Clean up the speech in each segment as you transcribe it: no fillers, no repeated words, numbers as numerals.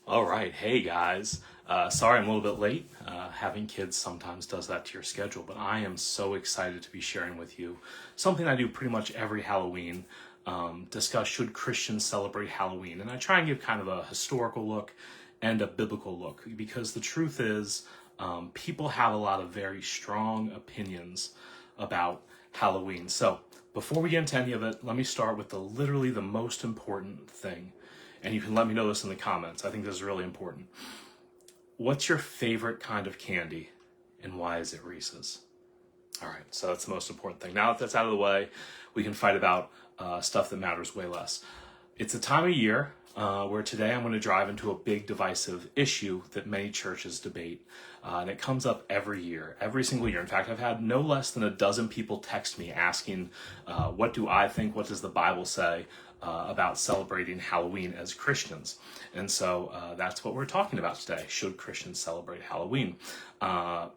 All right, hey guys. Sorry I'm a little bit late. Having kids sometimes does that to your schedule, but I am so excited to be sharing with you something I do pretty much every Halloween. Discuss should Christians celebrate Halloween, and I try and give kind of a historical look and a biblical look because the truth is, people have a lot of very strong opinions about Halloween. So before we get into any of it, let me start with literally the most important thing. And you can let me know this in the comments. I think this is really important. What's your favorite kind of candy and why is it Reese's? All right, so that's the most important thing. Now that that's out of the way, we can fight about stuff that matters way less. It's a time of year where today I'm going to drive into a big divisive issue that many churches debate. And it comes up every year, every single year. In fact, I've had no less than a dozen people text me asking, what do I think? What does the Bible say about celebrating Halloween as Christians? And so that's what we're talking about today. Should Christians celebrate Halloween?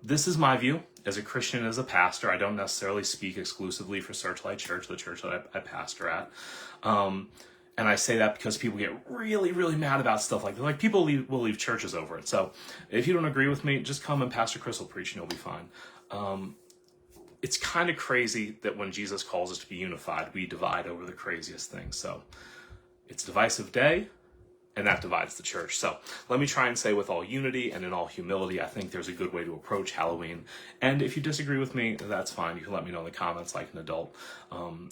This is my view. As a Christian, as a pastor, I don't necessarily speak exclusively for Searchlight Church, the church that I pastor at. And I say that because people get really, really mad about stuff like that. Like people will leave churches over it. So if you don't agree with me, just come and Pastor Chris will preach and you'll be fine. It's kind of crazy that when Jesus calls us to be unified, we divide over the craziest things. So it's a divisive day, and that divides the church. So let me try and say with all unity and in all humility, I think there's a good way to approach Halloween. And if you disagree with me, that's fine. You can let me know in the comments like an adult.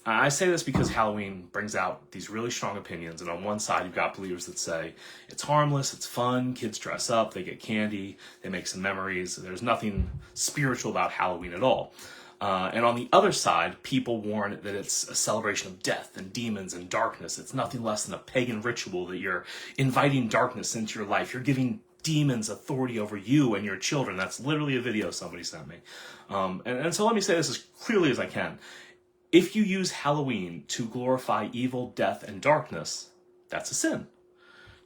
I say this because Halloween brings out these really strong opinions. And on one side, you've got believers that say it's harmless, it's fun, kids dress up, they get candy, they make some memories. There's nothing spiritual about Halloween at all. And on the other side, people warn that it's a celebration of death and demons and darkness. It's nothing less than a pagan ritual that you're inviting darkness into your life. You're giving demons authority over you and your children. That's literally a video somebody sent me. And so let me say this as clearly as I can. If you use Halloween to glorify evil, death, and darkness, that's a sin.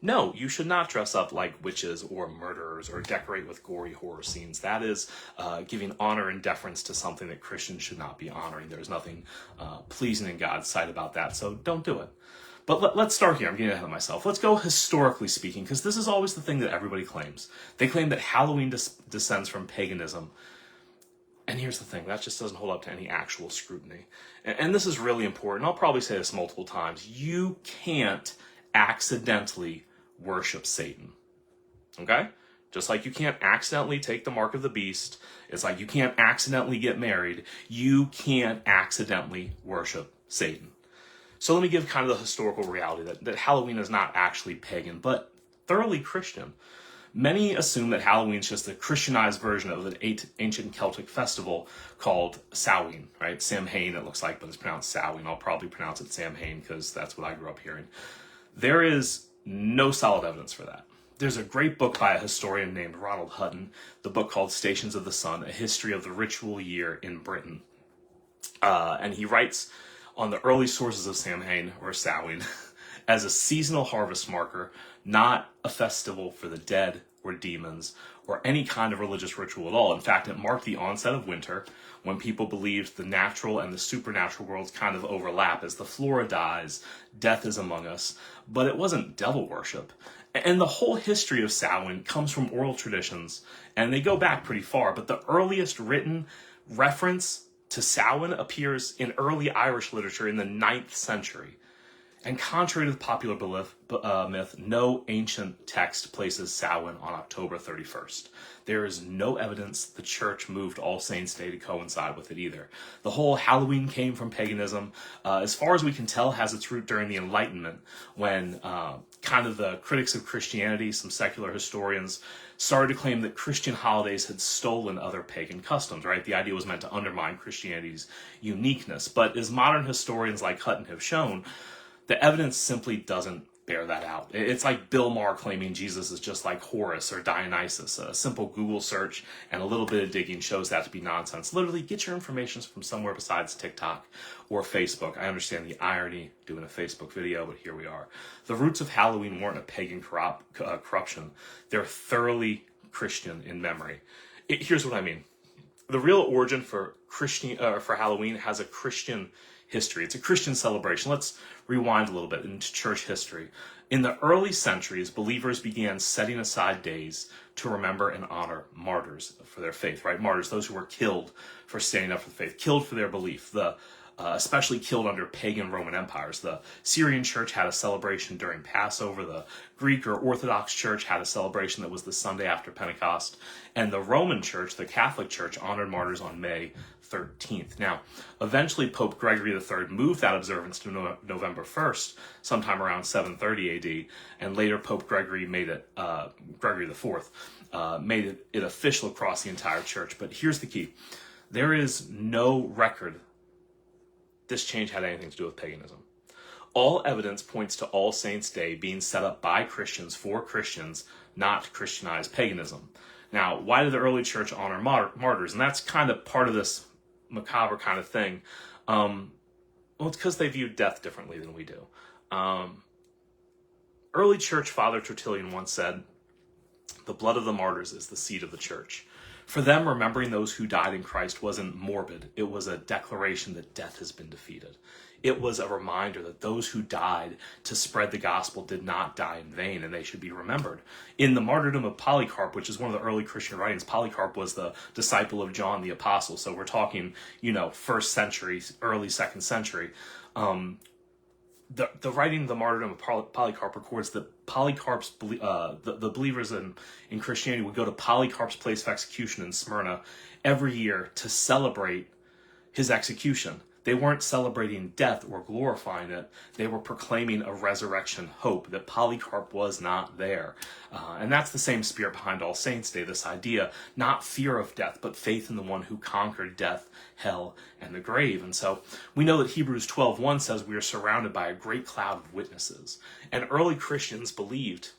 No, you should not dress up like witches or murderers or decorate with gory horror scenes. That is giving honor and deference to something that Christians should not be honoring. There's nothing pleasing in God's sight about that, so don't do it. But let's start here. I'm getting ahead of myself. Let's go historically speaking, because this is always the thing that everybody claims. They claim that Halloween descends from paganism. And here's the thing, that just doesn't hold up to any actual scrutiny. And this is really important. I'll probably say this multiple times. You can't accidentally worship Satan. Okay? Just like you can't accidentally take the mark of the beast, it's like you can't accidentally get married, you can't accidentally worship Satan. So let me give kind of the historical reality that Halloween is not actually pagan, but thoroughly Christian. Many assume that Halloween is just a Christianized version of an ancient Celtic festival called Samhain, right? Samhain it looks like, but it's pronounced Samhain. I'll probably pronounce it Samhain because that's what I grew up hearing. There is no solid evidence for that. There's a great book by a historian named Ronald Hutton, the book called Stations of the Sun, A History of the Ritual Year in Britain. And he writes on the early sources of Samhain, or Samhain, as a seasonal harvest marker, not a festival for the dead or demons or any kind of religious ritual at all. In fact, it marked the onset of winter when people believed the natural and the supernatural worlds kind of overlap. As the flora dies, death is among us. But it wasn't devil worship. And the whole history of Samhain comes from oral traditions, and they go back pretty far. But the earliest written reference to Samhain appears in early Irish literature in the 9th century. And contrary to the popular myth, no ancient text places Samhain on October 31st. There is no evidence the church moved All Saints' Day to coincide with it either. The whole Halloween came from paganism. As far as we can tell, has its root during the Enlightenment, when kind of the critics of Christianity, some secular historians, started to claim that Christian holidays had stolen other pagan customs, right? The idea was meant to undermine Christianity's uniqueness. But as modern historians like Hutton have shown, the evidence simply doesn't bear that out. It's like Bill Maher claiming Jesus is just like Horus or Dionysus. A simple Google search and a little bit of digging shows that to be nonsense. Literally, get your information from somewhere besides TikTok or Facebook. I understand the irony doing a Facebook video, but here we are. The roots of Halloween weren't a pagan corruption. They're thoroughly Christian in memory. Here's what I mean. The real origin for Halloween has a Christian history. It's a Christian celebration. Let's rewind a little bit into church history. In the early centuries, believers began setting aside days to remember and honor martyrs for their faith, right? Martyrs, those who were killed for standing up for the faith, killed for their belief, especially killed under pagan Roman empires. The Syrian church had a celebration during Passover. The Greek or Orthodox church had a celebration that was the Sunday after Pentecost. And the Roman church, the Catholic church, honored martyrs on May 13th. Now, eventually Pope Gregory III moved that observance to November 1st, sometime around 730 AD, and later Pope Gregory made it, Gregory IV, made it official across the entire church. But here's the key. There is no record this change had anything to do with paganism. All evidence points to All Saints' Day being set up by Christians for Christians, not Christianized paganism. Now, why did the early church honor martyrs? And that's kind of part of this macabre kind of thing. Well, it's because they viewed death differently than we do. Early church father Tertullian once said, "The blood of the martyrs is the seed of the church." For them, remembering those who died in Christ wasn't morbid. It was a declaration that death has been defeated. It was a reminder that those who died to spread the gospel did not die in vain, and they should be remembered. In the martyrdom of Polycarp, which is one of the early Christian writings, Polycarp was the disciple of John the Apostle. So we're talking, first century, early second century. The writing of the martyrdom of Polycarp records that Polycarp's the believers in Christianity would go to Polycarp's place of execution in Smyrna every year to celebrate his execution. They weren't celebrating death or glorifying it. They were proclaiming a resurrection hope that Polycarp was not there. And that's the same spirit behind All Saints' Day, this idea, not fear of death, but faith in the one who conquered death, hell, and the grave. And so we know that Hebrews 12:1 says we are surrounded by a great cloud of witnesses. And early Christians believed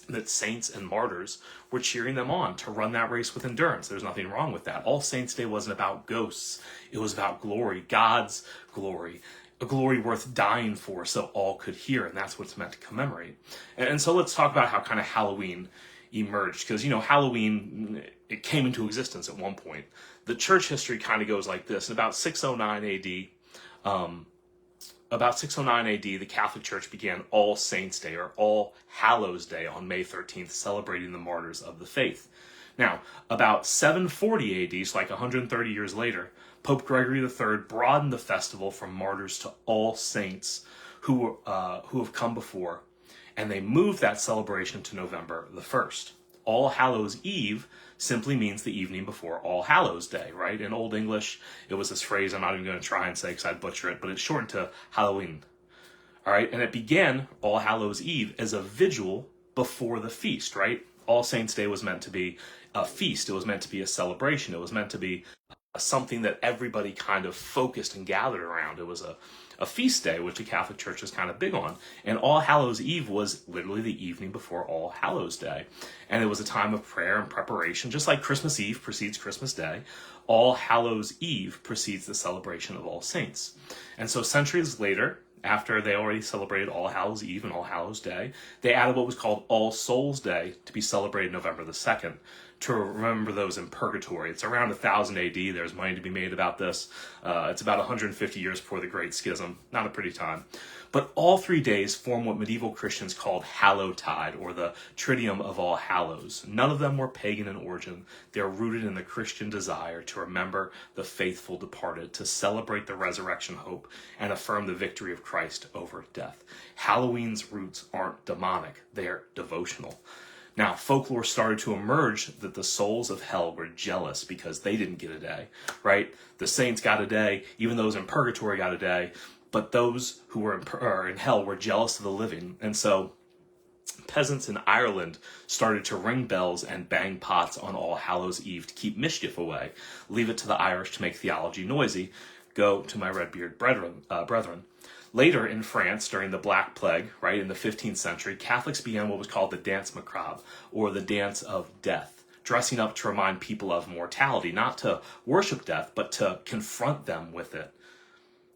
that saints and martyrs were cheering them on to run that race with endurance. There's nothing wrong with that. All Saints' Day wasn't about ghosts. It was about glory, God's glory, a glory worth dying for so all could hear, and that's what it's meant to commemorate. And so let's talk about how kind of Halloween emerged, because, Halloween, it came into existence at one point. The church history kind of goes like this. In about 609 AD, the Catholic Church began All Saints' Day, or All Hallows' Day, on May 13th, celebrating the martyrs of the faith. Now, about 740 AD, so like 130 years later, Pope Gregory III broadened the festival from martyrs to all saints who have come before, and they moved that celebration to November the 1st. All Hallows' Eve simply means the evening before All Hallows' Day, right? In Old English, it was this phrase I'm not even going to try and say because I'd butcher it, but it's shortened to Halloween. All right, and it began All Hallows' Eve as a vigil before the feast, right? All Saints' Day was meant to be a feast. It was meant to be a celebration. It was meant to be something that everybody kind of focused and gathered around. It was a feast day, which the Catholic Church is kind of big on. And All Hallows' Eve was literally the evening before All Hallows' Day. And it was a time of prayer and preparation, just like Christmas Eve precedes Christmas Day. All Hallows' Eve precedes the celebration of All Saints. And so centuries later, after they already celebrated All Hallows' Eve and All Hallows' Day, they added what was called All Souls' Day to be celebrated November the 2nd, to remember those in purgatory. It's around 1000 AD. There's money to be made about this. It's about 150 years before the Great Schism. Not a pretty time. But all 3 days form what medieval Christians called Hallowtide, or the Triduum of All Hallows. None of them were pagan in origin. They're rooted in the Christian desire to remember the faithful departed, to celebrate the resurrection hope, and affirm the victory of Christ over death. Halloween's roots aren't demonic. They're devotional. Now, folklore started to emerge that the souls of hell were jealous because they didn't get a day, right? The saints got a day, even those in purgatory got a day, but those who were in hell were jealous of the living. And so peasants in Ireland started to ring bells and bang pots on All Hallows' Eve to keep mischief away. Leave it to the Irish to make theology noisy. Go to my red-bearded brethren. Later in France, during the Black Plague, right, in the 15th century, Catholics began what was called the Dance Macabre, or the Dance of Death, dressing up to remind people of mortality, not to worship death, but to confront them with it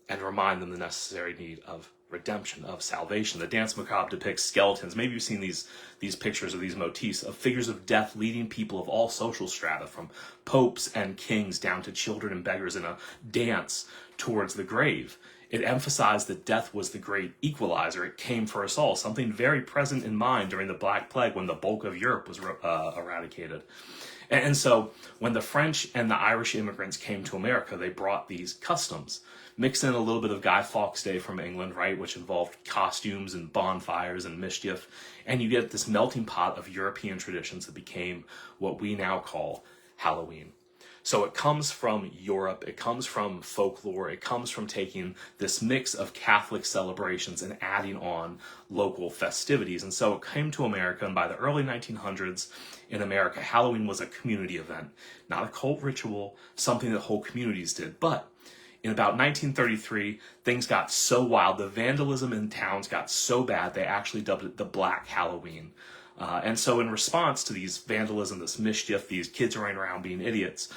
and remind them the necessary need of redemption, of salvation. The Dance Macabre depicts skeletons. Maybe you've seen these pictures or these motifs of figures of death leading people of all social strata, from popes and kings down to children and beggars, in a dance towards the grave. It emphasized that death was the great equalizer. It came for us all, something very present in mind during the Black Plague when the bulk of Europe was eradicated. And so when the French and the Irish immigrants came to America, they brought these customs. Mix in a little bit of Guy Fawkes Day from England, right, which involved costumes and bonfires and mischief, and you get this melting pot of European traditions that became what we now call Halloween. So it comes from Europe, it comes from folklore, it comes from taking this mix of Catholic celebrations and adding on local festivities. And so it came to America, and by the early 1900s in America, Halloween was a community event, not a cult ritual, something that whole communities did. But in about 1933, things got so wild, the vandalism in towns got so bad, they actually dubbed it the Black Halloween. And so in response to these vandalism, this mischief, these kids running around being idiots,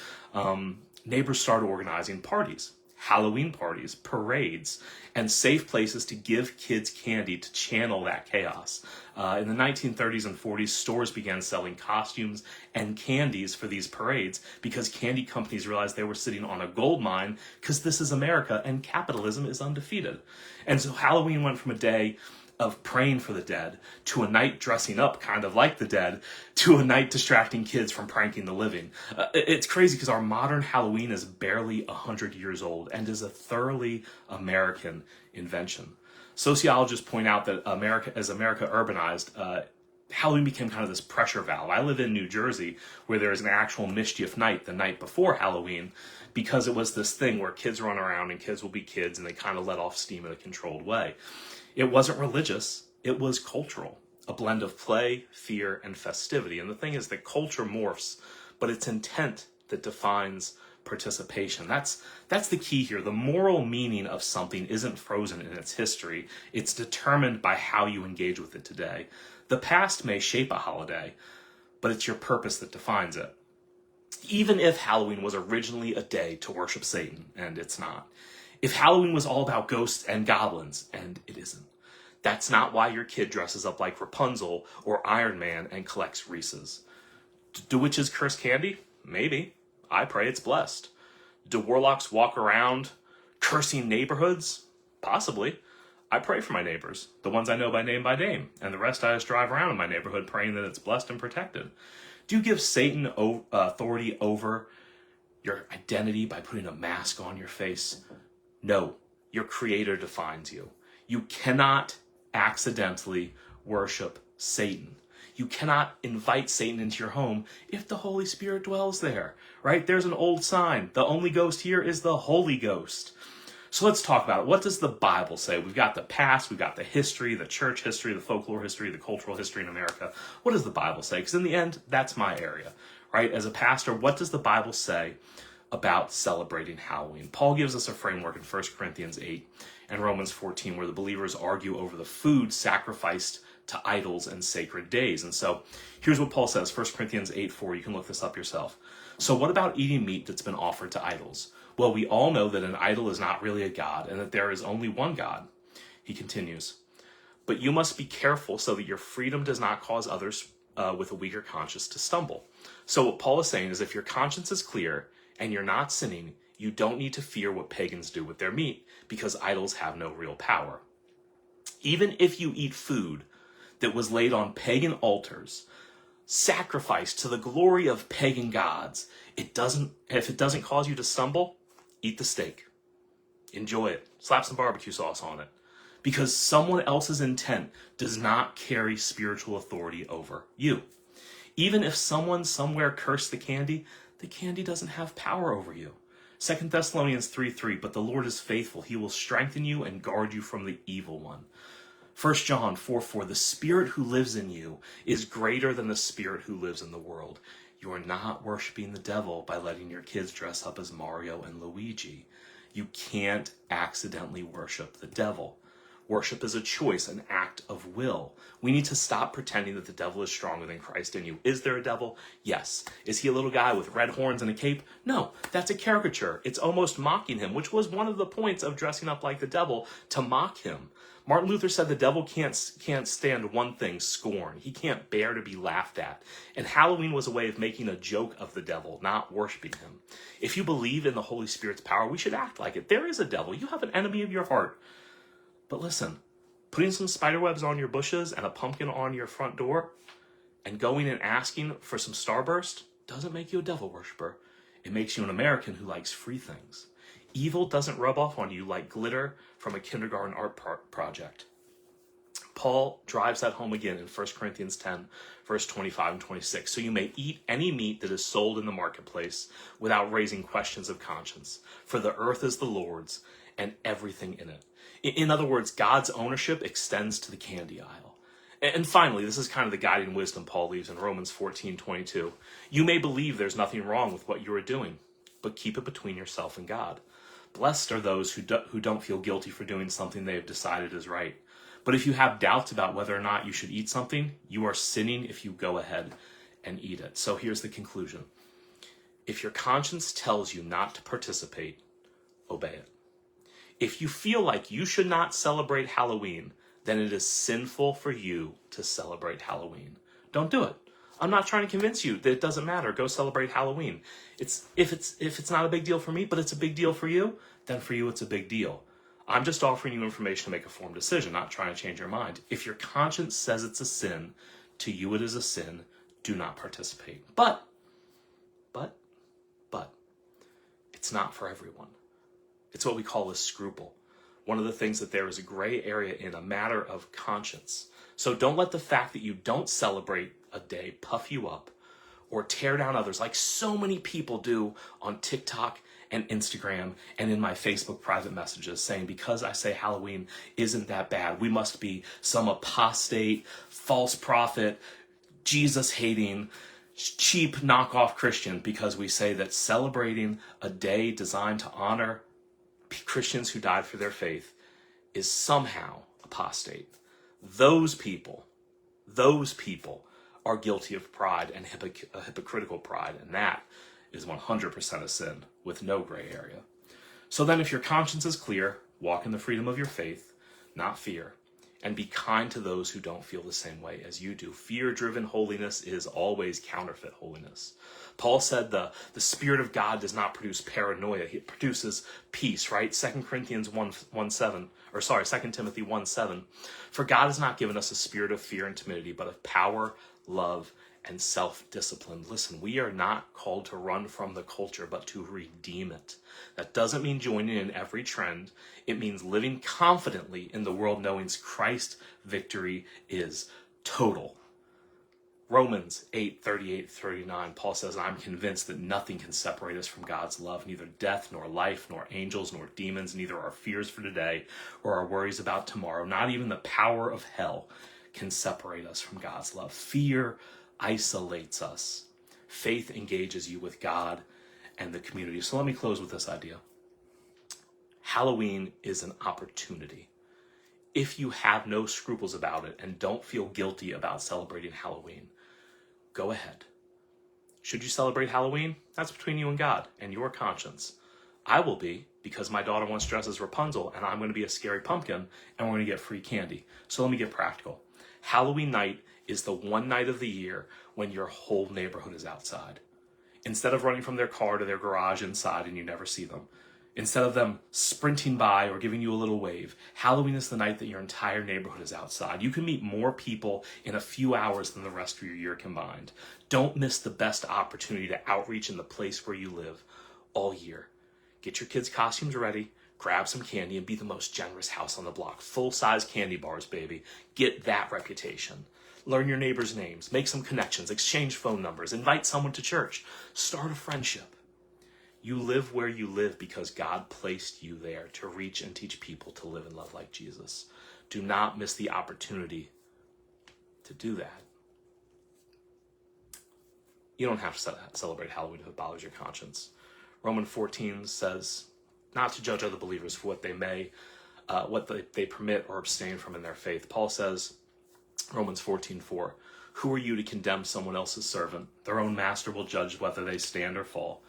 neighbors started organizing parties, Halloween parties, parades, and safe places to give kids candy to channel that chaos. In the 1930s and 40s, stores began selling costumes and candies for these parades because candy companies realized they were sitting on a gold mine because this is America and capitalism is undefeated. And so Halloween went from a day of praying for the dead, to a night dressing up kind of like the dead, to a night distracting kids from pranking the living. It's crazy because our modern Halloween is barely 100 years old and is a thoroughly American invention. Sociologists point out that as America urbanized, Halloween became kind of this pressure valve. I live in New Jersey where there is an actual mischief night the night before Halloween because it was this thing where kids run around and kids will be kids and they kind of let off steam in a controlled way. It wasn't religious, it was cultural, a blend of play, fear, and festivity. And the thing is that culture morphs, but it's intent that defines participation. That's the key here. The moral meaning of something isn't frozen in its history. It's determined by how you engage with it today. The past may shape a holiday, but it's your purpose that defines it. Even if Halloween was originally a day to worship Satan, and it's not. If Halloween was all about ghosts and goblins, and it isn't. That's not why your kid dresses up like Rapunzel or Iron Man and collects Reese's. Do witches curse candy? Maybe. I pray it's blessed. Do warlocks walk around cursing neighborhoods? Possibly. I pray for my neighbors, the ones I know by name, and the rest I just drive around in my neighborhood praying that it's blessed and protected. Do you give Satan authority over your identity by putting a mask on your face? No, your Creator defines you. You cannot accidentally worship Satan. You cannot invite Satan into your home if the Holy Spirit dwells there, right? There's an old sign. The only ghost here is the Holy Ghost. So let's talk about it. What does the Bible say? We've got the past, we've got the history, the church history, the folklore history, the cultural history in America. What does the Bible say? Because in the end, that's my area, right? As a pastor, what does the Bible say about celebrating Halloween? Paul gives us a framework in 1 Corinthians 8 and Romans 14 where the believers argue over the food sacrificed to idols and sacred days. And so here's what Paul says, 1 Corinthians 8:4. You can look this up yourself. So what about eating meat that's been offered to idols? Well, we all know that an idol is not really a god and that there is only one God. He continues, but you must be careful so that your freedom does not cause others with a weaker conscience to stumble. So what Paul is saying is if your conscience is clear and you're not sinning, you don't need to fear what pagans do with their meat because idols have no real power. Even if you eat food that was laid on pagan altars, sacrificed to the glory of pagan gods, if it doesn't cause you to stumble, eat the steak. Enjoy it. Slap some barbecue sauce on it. Because someone else's intent does not carry spiritual authority over you. Even if someone somewhere cursed the candy doesn't have power over you. 2 Thessalonians 3:3, but the Lord is faithful. He will strengthen you and guard you from the evil one. 1 John 4:4, the spirit who lives in you is greater than the spirit who lives in the world. You are not worshiping the devil by letting your kids dress up as Mario and Luigi. You can't accidentally worship the devil. Worship is a choice, an act of will. We need to stop pretending that the devil is stronger than Christ in you. Is there a devil? Yes. Is he a little guy with red horns and a cape? No, that's a caricature. It's almost mocking him, which was one of the points of dressing up like the devil, to mock him. Martin Luther said the devil can't stand one thing, scorn. He can't bear to be laughed at. And Halloween was a way of making a joke of the devil, not worshiping him. If you believe in the Holy Spirit's power, we should act like it. There is a devil. You have an enemy of your heart. But listen, putting some spider webs on your bushes and a pumpkin on your front door and going and asking for some starburst doesn't make you a devil worshiper. It makes you an American who likes free things. Evil doesn't rub off on you like glitter from a kindergarten art project. Paul drives that home again in 1 Corinthians 10, verse 25 and 26. So you may eat any meat that is sold in the marketplace without raising questions of conscience. For the earth is the Lord's and everything in it. In other words, God's ownership extends to the candy aisle. And finally, this is kind of the guiding wisdom Paul leaves in Romans 14:22. You may believe there's nothing wrong with what you are doing, but keep it between yourself and God. Blessed are those who don't feel guilty for doing something they have decided is right. But if you have doubts about whether or not you should eat something, you are sinning if you go ahead and eat it. So here's the conclusion. If your conscience tells you not to participate, obey it. If you feel like you should not celebrate Halloween, then it is sinful for you to celebrate Halloween. Don't do it. I'm not trying to convince you that it doesn't matter. Go celebrate Halloween. If it's not a big deal for me, but it's a big deal for you, then for you it's a big deal. I'm just offering you information to make a informed decision, not trying to change your mind. If your conscience says it's a sin, to you it is a sin. Do not participate. But, it's not for everyone. It's what we call a scruple. One of the things that there is a gray area in, a matter of conscience. So don't let the fact that you don't celebrate a day puff you up or tear down others like so many people do on TikTok and Instagram and in my Facebook private messages saying, because I say Halloween isn't that bad, we must be some apostate, false prophet, Jesus-hating, cheap knockoff Christian because we say that celebrating a day designed to honor Christians who died for their faith is somehow apostate. Those people are guilty of pride and a hypocritical pride, and that is 100% a sin with no gray area. So then if your conscience is clear, walk in the freedom of your faith, not fear, and be kind to those who don't feel the same way as you do. Fear-driven holiness is always counterfeit holiness. Paul said the Spirit of God does not produce paranoia. It produces peace, right? 2 Timothy 1:7. For God has not given us a spirit of fear and timidity, but of power, love, and self-discipline. Listen, we are not called to run from the culture, but to redeem it. That doesn't mean joining in every trend. It means living confidently in the world, knowing Christ's victory is total. Romans 8:38-39, Paul says, I'm convinced that nothing can separate us from God's love, neither death, nor life, nor angels, nor demons, neither our fears for today or our worries about tomorrow, not even the power of hell can separate us from God's love. Fear isolates us. Faith engages you with God and the community. So let me close with this idea. Halloween is an opportunity. If you have no scruples about it and don't feel guilty about celebrating Halloween, go ahead. Should you celebrate Halloween? That's between you and God and your conscience. I will be, because my daughter wants to dress as Rapunzel and I'm going to be a scary pumpkin and we're going to get free candy. So let me get practical. Halloween night is the one night of the year when your whole neighborhood is outside. Instead of running from their car to their garage inside and you never see them, instead of them sprinting by or giving you a little wave, Halloween is the night that your entire neighborhood is outside. You can meet more people in a few hours than the rest of your year combined. Don't miss the best opportunity to outreach in the place where you live all year. Get your kids' costumes ready, grab some candy, and be the most generous house on the block. Full-size candy bars, baby. Get that reputation. Learn your neighbors' names, make some connections, exchange phone numbers, invite someone to church, start a friendship. You live where you live because God placed you there to reach and teach people to live and love like Jesus. Do not miss the opportunity to do that. You don't have to celebrate Halloween if it bothers your conscience. Romans 14 says not to judge other believers for what they may what they permit or abstain from in their faith. Paul says, Romans 14:4, who are you to condemn someone else's servant? Their own master will judge whether they stand or fall,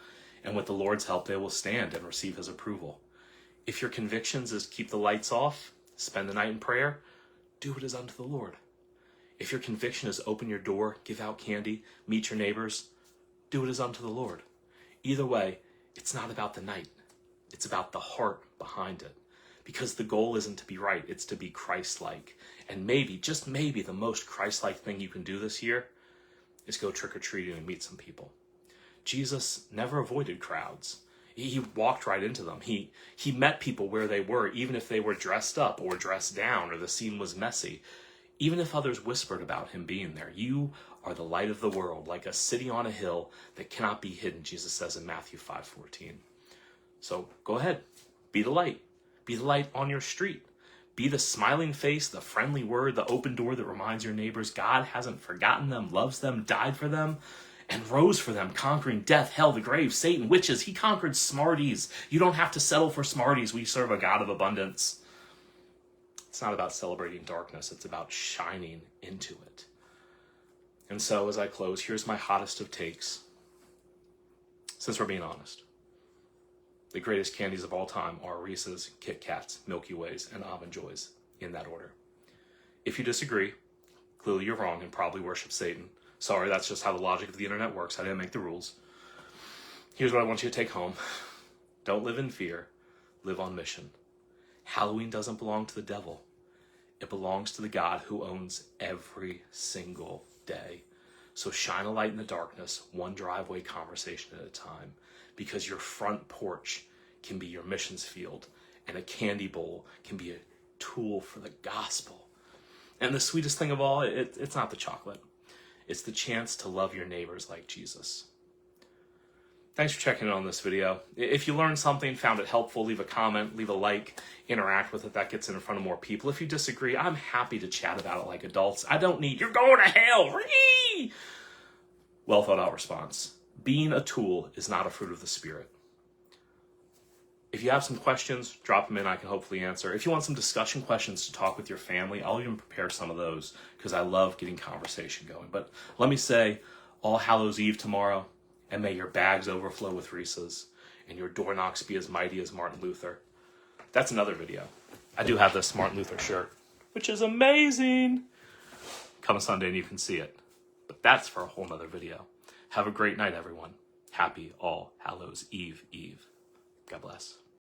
and with the Lord's help they will stand and receive his approval. If your convictions is keep the lights off, spend the night in prayer, do what is unto the Lord. If your conviction is open your door, give out candy, meet your neighbors, do what is unto the Lord. Either way, it's not about the night. It's about the heart behind it. Because the goal isn't to be right, it's to be Christ-like. And maybe, just maybe, the most Christ-like thing you can do this year is go trick-or-treating and meet some people. Jesus never avoided crowds. He walked right into them. He met people where they were, even if they were dressed up or dressed down or the scene was messy. Even if others whispered about him being there. You are the light of the world, like a city on a hill that cannot be hidden, Jesus says in Matthew 5:14. So go ahead, be the light. Be the light on your street. Be the smiling face, the friendly word, the open door that reminds your neighbors God hasn't forgotten them, loves them, died for them, and rose for them, conquering death, hell, the grave, Satan, witches. He conquered smarties. You don't have to settle for smarties. We serve a God of abundance. It's not about celebrating darkness. It's about shining into it. And so as I close, here's my hottest of takes. Since we're being honest. The greatest candies of all time are Reese's, Kit Kats, Milky Ways, and Almond Joys, in that order. If you disagree, clearly you're wrong and probably worship Satan. Sorry, that's just how the logic of the internet works. I didn't make the rules. Here's what I want you to take home. Don't live in fear. Live on mission. Halloween doesn't belong to the devil. It belongs to the God who owns every single day. So shine a light in the darkness, one driveway conversation at a time. Because your front porch can be your missions field, and a candy bowl can be a tool for the gospel. And the sweetest thing of all, it's not the chocolate. It's the chance to love your neighbors like Jesus. Thanks for checking in on this video. If you learned something, found it helpful, leave a comment, leave a like, interact with it. That gets it in front of more people. If you disagree, I'm happy to chat about it like adults. I don't need, you're going to hell. Whee! Well thought out response. Being a tool is not a fruit of the Spirit. If you have some questions, drop them in. I can hopefully answer. If you want some discussion questions to talk with your family, I'll even prepare some of those because I love getting conversation going. But let me say, All Hallows Eve tomorrow, and may your bags overflow with Reese's and your door knocks be as mighty as Martin Luther. That's another video. I do have this Martin Luther shirt, which is amazing. Come Sunday and you can see it. But that's for a whole nother video. Have a great night, everyone. Happy All Hallows Eve. God bless.